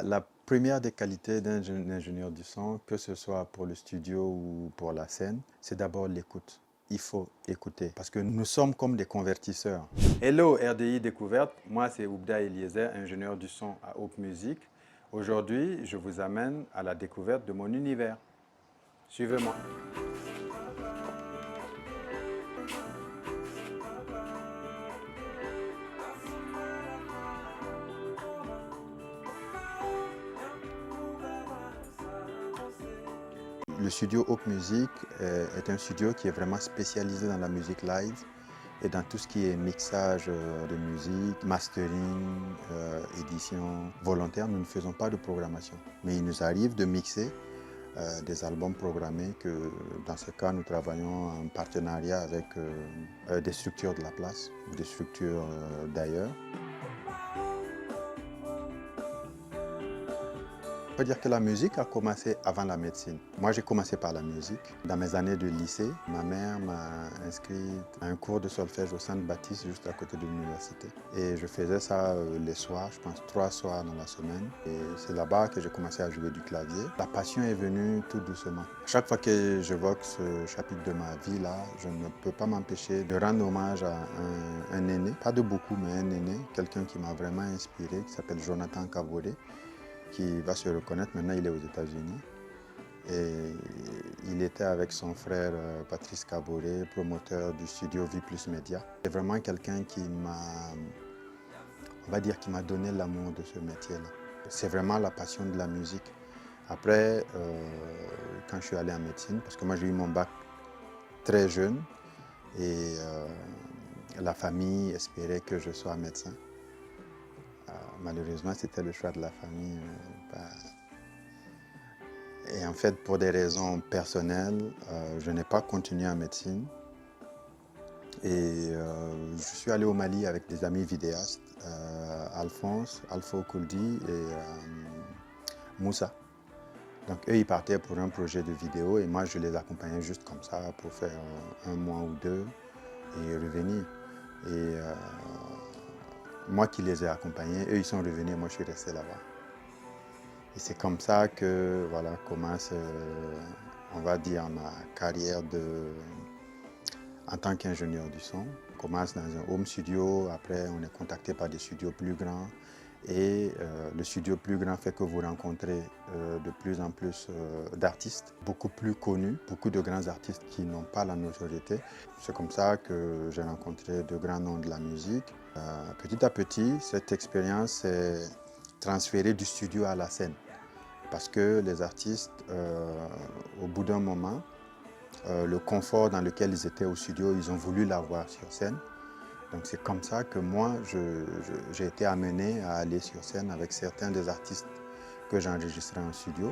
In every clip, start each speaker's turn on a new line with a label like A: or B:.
A: La première des qualités d'un ingénieur du son, que ce soit pour le studio ou pour la scène, c'est d'abord l'écoute. Il faut écouter parce que nous sommes comme des convertisseurs. Hello RDI Découverte, moi c'est Oubda Eliezer, ingénieur du son à Hope Music. Aujourd'hui, je vous amène à la découverte de mon univers. Suivez-moi. Le studio Hope Music est un studio qui est vraiment spécialisé dans la musique live et dans tout ce qui est mixage de musique, mastering, édition volontaire. Nous ne faisons pas de programmation, mais il nous arrive de mixer des albums programmés que dans ce cas nous travaillons en partenariat avec des structures de la place ou des structures d'ailleurs. On peut dire que la musique a commencé avant la médecine. Moi, j'ai commencé par la musique. Dans mes années de lycée, ma mère m'a inscrit à un cours de solfège au Centre Baptiste, juste à côté de l'université. Et je faisais ça les soirs, je pense 3 soirs dans la semaine. Et c'est là-bas que j'ai commencé à jouer du clavier. La passion est venue tout doucement. Chaque fois que j'évoque ce chapitre de ma vie là, je ne peux pas m'empêcher de rendre hommage à un aîné, pas de beaucoup, mais un aîné, quelqu'un qui m'a vraiment inspiré, qui s'appelle Jonathan Kaboré, qui va se reconnaître. Maintenant il est aux États-Unis et il était avec son frère Patrice Kaboré, promoteur du studio V Plus Media. C'est vraiment quelqu'un qui m'a, on va dire, qui m'a donné l'amour de ce métier-là. C'est vraiment la passion de la musique. Après, quand je suis allé en médecine, parce que moi j'ai eu mon bac très jeune et la famille espérait que je sois médecin. Malheureusement, c'était le choix de la famille. Et en fait, pour des raisons personnelles, je n'ai pas continué en médecine. Et je suis allé au Mali avec des amis vidéastes, Alphonse, Alpha Okuldi et Moussa. Donc eux, ils partaient pour un projet de vidéo et moi, je les accompagnais juste comme ça pour faire un mois ou deux et revenir. Et moi qui les ai accompagnés, eux, ils sont revenus et moi, je suis resté là-bas. Et c'est comme ça que voilà, commence, on va dire, ma carrière en tant qu'ingénieur du son. On commence dans un home studio, après on est contacté par des studios plus grands. Et le studio plus grand fait que vous rencontrez de plus en plus d'artistes, beaucoup plus connus, beaucoup de grands artistes qui n'ont pas la notoriété. C'est comme ça que j'ai rencontré de grands noms de la musique. Petit à petit, cette expérience s'est transférée du studio à la scène. Parce que les artistes, au bout d'un moment, le confort dans lequel ils étaient au studio, ils ont voulu l'avoir sur scène. Donc c'est comme ça que moi, j'ai été amené à aller sur scène avec certains des artistes que j'ai enregistrés en studio.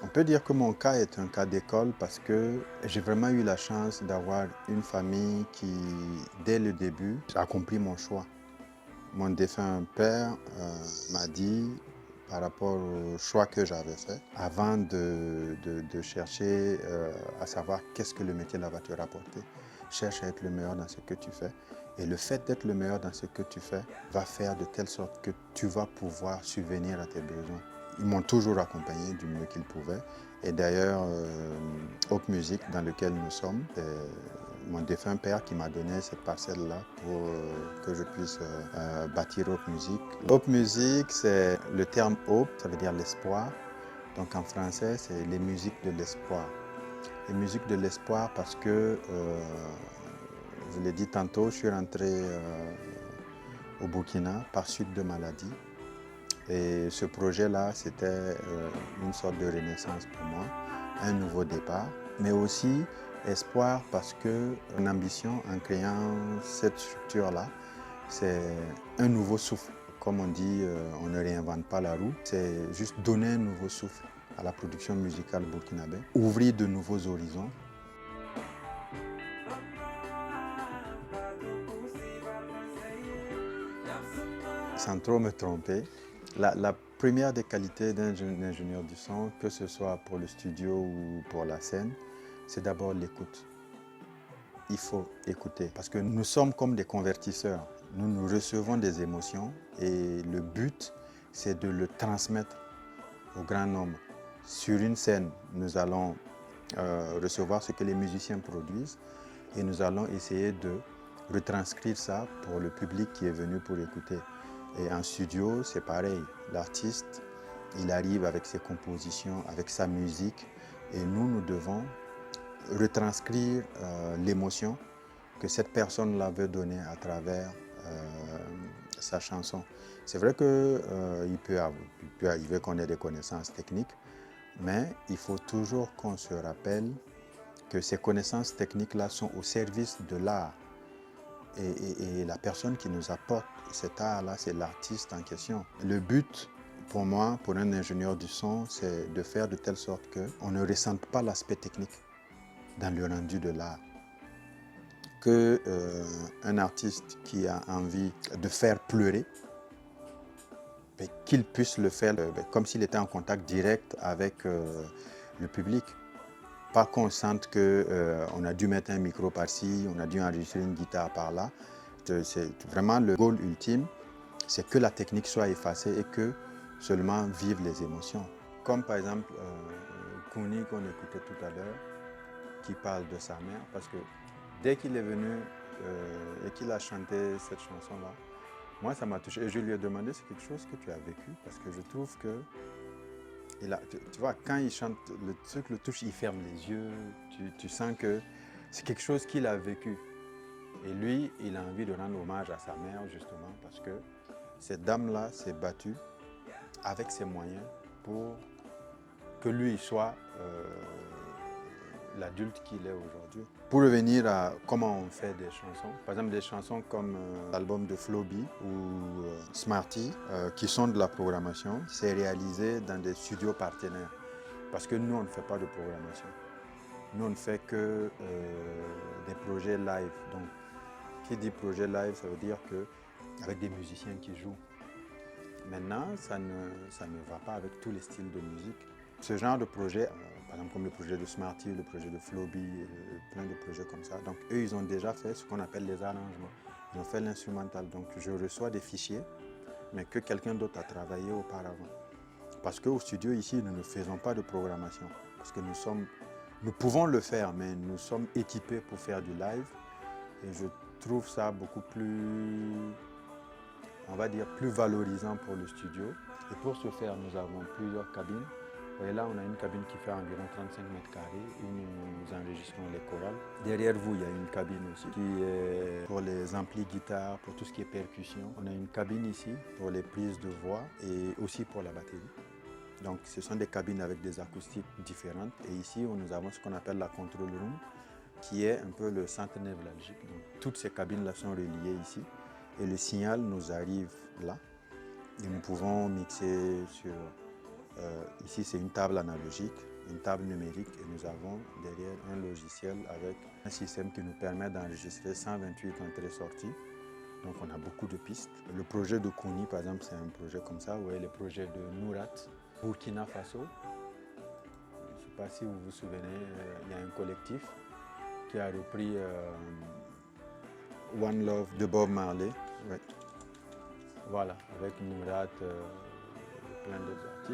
A: On peut dire que mon cas est un cas d'école parce que j'ai vraiment eu la chance d'avoir une famille qui, dès le début, a accompli mon choix. Mon défunt père m'a dit, par rapport au choix que j'avais fait, avant de chercher à savoir qu'est-ce que le métier là va te rapporter, cherche à être le meilleur dans ce que tu fais. Et le fait d'être le meilleur dans ce que tu fais va faire de telle sorte que tu vas pouvoir subvenir à tes besoins. Ils m'ont toujours accompagné du mieux qu'ils pouvaient. Et d'ailleurs, Hope Music, dans lequel nous sommes, c'est mon défunt père qui m'a donné cette parcelle-là pour que je puisse bâtir Hope Music. Hope Music, c'est le terme Hope, ça veut dire l'espoir. Donc en français, c'est les musiques de l'espoir. Les musiques de l'espoir parce que, je l'ai dit tantôt, je suis rentré au Burkina par suite de maladie. Et ce projet-là, c'était une sorte de renaissance pour moi, un nouveau départ, mais aussi espoir parce que mon ambition en créant cette structure-là, c'est un nouveau souffle. Comme on dit, on ne réinvente pas la roue, c'est juste donner un nouveau souffle à la production musicale burkinabé, ouvrir de nouveaux horizons. Sans trop me tromper, la première des qualités d'un ingénieur du son, que ce soit pour le studio ou pour la scène, c'est d'abord l'écoute. il faut écouter. Parce que nous sommes comme des convertisseurs. Nous recevons des émotions et le but, c'est de le transmettre au grand nombre. Sur une scène, nous allons recevoir ce que les musiciens produisent et nous allons essayer de retranscrire ça pour le public qui est venu pour écouter. Et en studio, c'est pareil. L'artiste, il arrive avec ses compositions, avec sa musique et nous devons retranscrire l'émotion que cette personne-là veut donner à travers sa chanson. C'est vrai qu'il peut arriver qu'on ait des connaissances techniques, mais il faut toujours qu'on se rappelle que ces connaissances techniques-là sont au service de l'art. Et la personne qui nous apporte cet art-là, c'est l'artiste en question. Le but, pour moi, pour un ingénieur du son, c'est de faire de telle sorte qu'on ne ressente pas l'aspect technique dans le rendu de l'art. Qu'un artiste qui a envie de faire pleurer, qu'il puisse le faire comme s'il était en contact direct avec le public. Pas qu'on sente qu'on a dû mettre un micro par-ci, on a dû enregistrer une guitare par-là. C'est vraiment le goal ultime, c'est que la technique soit effacée et que seulement vivent les émotions. Comme par exemple Kouny qu'on écoutait tout à l'heure, qui parle de sa mère, parce que dès qu'il est venu et qu'il a chanté cette chanson-là, moi ça m'a touché et je lui ai demandé c'est quelque chose que tu as vécu, parce que je trouve que tu vois, quand il chante, le truc le touche, il ferme les yeux, tu sens que c'est quelque chose qu'il a vécu. Et lui, il a envie de rendre hommage à sa mère, justement, parce que cette dame-là s'est battue avec ses moyens pour que lui soit l'adulte qu'il est aujourd'hui. Pour revenir à comment on fait des chansons, par exemple des chansons comme l'album de Floby ou Smarty, qui sont de la programmation, c'est réalisé dans des studios partenaires. Parce que nous, on ne fait pas de programmation. Nous, on ne fait que des projets live. Donc, qui dit projet live, ça veut dire qu'avec des musiciens qui jouent. Maintenant, ça ne va pas avec tous les styles de musique. Ce genre de projet, par exemple comme le projet de Smarty, le projet de Floby, plein de projets comme ça. Donc eux, ils ont déjà fait ce qu'on appelle les arrangements. Ils ont fait l'instrumental. Donc je reçois des fichiers, mais que quelqu'un d'autre a travaillé auparavant. Parce qu'au studio ici, nous ne faisons pas de programmation. Parce que nous pouvons le faire, mais nous sommes équipés pour faire du live. Et je trouve ça beaucoup plus, on va dire, plus valorisant pour le studio. Et pour ce faire, nous avons plusieurs cabines. Et là, on a une cabine qui fait environ 35 mètres carrés où nous enregistrons les chorales. Derrière vous, il y a une cabine aussi qui est pour les amplis guitares, pour tout ce qui est percussion. On a une cabine ici pour les prises de voix et aussi pour la batterie. Donc, ce sont des cabines avec des acoustiques différentes. Et ici, nous avons ce qu'on appelle la control room, qui est un peu le centre névralgique. Donc, toutes ces cabines-là sont reliées ici. Et le signal nous arrive là. Et nous pouvons mixer sur... ici, c'est une table analogique, une table numérique. Et nous avons derrière un logiciel avec un système qui nous permet d'enregistrer 128 entrées-sorties. Donc, on a beaucoup de pistes. Le projet de Kouny, par exemple, c'est un projet comme ça. Vous voyez le projet de Nourat, Burkina Faso. Je ne sais pas si vous vous souvenez, il y a un collectif qui a repris One Love de Bob Marley. Ouais. Voilà, avec Nourat, plein d'autres artistes.